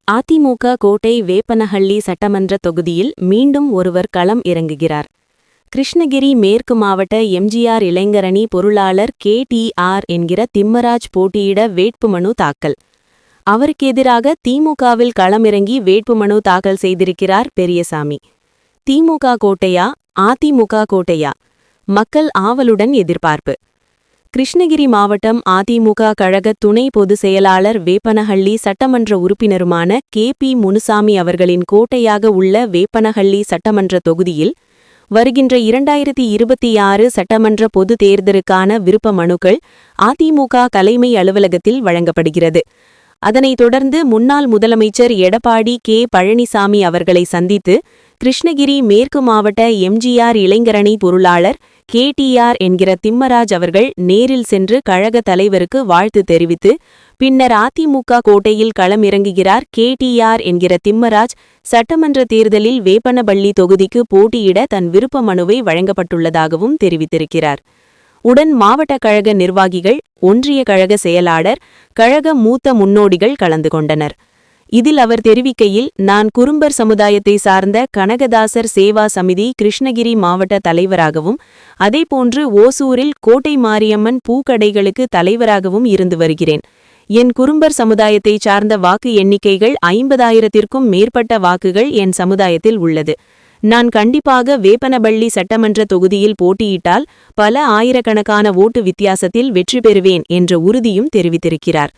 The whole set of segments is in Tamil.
அதிமுக கோட்டை வேப்பனஹள்ளி சட்டமன்ற தொகுதியில் மீண்டும் ஒருவர் களம் இறங்குகிறார். கிருஷ்ணகிரி மேற்கு மாவட்ட எம்ஜிஆர் இளைஞரணி பொருளாளர் KTR என்கிற திம்மராஜ் போட்டியிட வேட்புமனு தாக்கல். அவருக்கு எதிராக திமுகவில் களமிறங்கி வேட்புமனு தாக்கல் செய்திருக்கிறார் பெரியசாமி. திமுக கோட்டையா அதிமுக கோட்டையா? மக்கள் ஆவலுடன் எதிர்பார்ப்பு. கிருஷ்ணகிரி மாவட்டம் அதிமுக கழக துணை பொதுச் செயலாளர் வேப்பனஹள்ளி சட்டமன்ற உறுப்பினருமான KP முனுசாமி அவர்களின் கோட்டையாக உள்ள வேப்பனஹள்ளி சட்டமன்ற தொகுதியில் வருகின்ற 2026 சட்டமன்ற பொதுத் தேர்தலுக்கான விருப்ப மனுக்கள் அதிமுக தலைமை அலுவலகத்தில் வழங்கப்படுகிறது. அதனைத் தொடர்ந்து முன்னாள் முதலமைச்சர் எடப்பாடி பழனிசாமி அவர்களை சந்தித்து கிருஷ்ணகிரி மேற்கு மாவட்ட எம்ஜிஆர் இளைஞரணி பொருளாளர் KTR என்கிற திம்மராஜ் அவர்கள் நேரில் சென்று கழக தலைவருக்கு வாழ்த்து தெரிவித்து பின்னர் அதிமுக கோட்டையில் களமிறங்குகிறார். KTR என்கிற திம்மராஜ் சட்டமன்ற தேர்தலில் வேப்பனபள்ளி தொகுதிக்கு போட்டியிட தன் விருப்ப மனுவை வழங்கப்பட்டுள்ளதாகவும் தெரிவித்திருக்கிறார். உடன் மாவட்ட கழக நிர்வாகிகள், ஒன்றிய கழக செயலாளர், கழக மூத்த முன்னோடிகள் கலந்து கொண்டனர். இதில் அவர் தெரிவிக்கையில், நான் குறும்பர் சமுதாயத்தை சார்ந்த கனகதாசர் சேவா சமிதி கிருஷ்ணகிரி மாவட்ட தலைவராகவும் அதேபோன்று ஓசூரில் கோட்டை மாரியம்மன் பூக்கடைகளுக்கு தலைவராகவும் இருந்து வருகிறேன். என் குறும்பர் சமுதாயத்தை சார்ந்த வாக்கு எண்ணிக்கைகள் 50,000த்திற்கும் மேற்பட்ட வாக்குகள் என் சமுதாயத்தில் உள்ளது. நான் கண்டிப்பாக வேப்பனபள்ளி சட்டமன்ற தொகுதியில் போட்டியிட்டால் பல ஆயிரக்கணக்கான ஓட்டு வித்தியாசத்தில் வெற்றி பெறுவேன் என்ற உறுதியும் தெரிவித்திருக்கிறார்.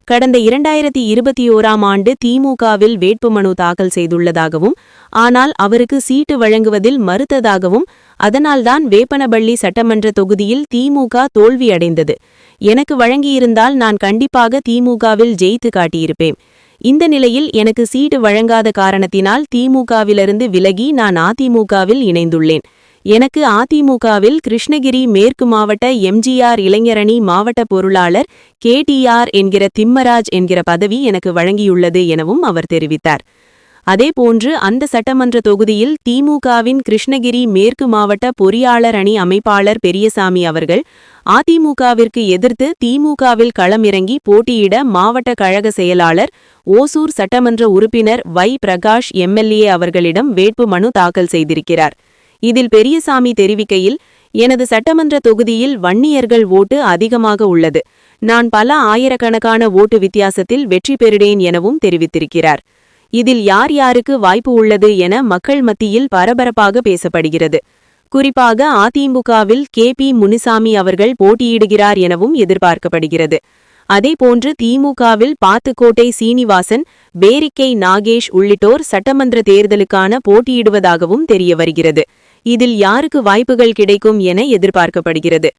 கடந்த 2021ஆம் ஆண்டு திமுகவில் வேட்புமனு தாக்கல் செய்துள்ளதாகவும் ஆனால் அவருக்கு சீட்டு வழங்குவதில் மறுத்ததாகவும் அதனால்தான் வேப்பனபள்ளி சட்டமன்ற தொகுதியில் திமுக தோல்வியடைந்தது. எனக்கு வழங்கியிருந்தால் நான் கண்டிப்பாக திமுகவில் ஜெயித்து காட்டியிருப்பேன். இந்த நிலையில் எனக்கு சீட்டு வழங்காத காரணத்தினால் திமுகவிலிருந்து விலகி நான் அதிமுகவில் இணைந்துள்ளேன். எனக்கு அதிமுகவில் கிருஷ்ணகிரி மேற்கு மாவட்ட எம்ஜிஆர் இளைஞரணி மாவட்ட பொருளாளர் KTR என்கிற திம்மராஜ் என்கிற பதவி எனக்கு வழங்கியுள்ளது எனவும் அவர் தெரிவித்தார். அதேபோன்று அந்த சட்டமன்ற தொகுதியில் திமுகவின் கிருஷ்ணகிரி மேற்கு மாவட்ட பொறியாளர் அணி அமைப்பாளர் பெரியசாமி அவர்கள் அதிமுகவிற்கு எதிர்த்து திமுகவில் களமிறங்கி போட்டியிட மாவட்ட கழக செயலாளர், ஓசூர் சட்டமன்ற உறுப்பினர் பிரகாஷ் MLA அவர்களிடம் வேட்புமனு தாக்கல் செய்திருக்கிறார். இதில் பெரியசாமி தெரிவிக்கையில், எனது சட்டமன்ற தொகுதியில் வன்னியர்கள் ஓட்டு அதிகமாக உள்ளது. நான் பல ஆயிரக்கணக்கான ஓட்டு வித்தியாசத்தில் வெற்றி பெறுவேன் எனவும் தெரிவித்திருக்கிறார். இதில் யார் யாருக்கு வாய்ப்பு உள்ளது என மக்கள் மத்தியில் பரபரப்பாக பேசப்படுகிறது. குறிப்பாக அதிமுகவில் KP முனுசாமி அவர்கள் போட்டியிடுகிறார் எனவும் எதிர்பார்க்கப்படுகிறது. அதேபோன்று திமுகவில் பாத்துக்கோட்டை சீனிவாசன், பேரிக்கை நாகேஷ் உள்ளிட்டோர் சட்டமன்ற தேர்தலுக்கான போட்டியிடுவதாகவும் தெரியவருகிறது. இதில் யாருக்கு வாய்ப்புகள் கிடைக்கும் என எதிர்பார்க்கப்படுகிறது.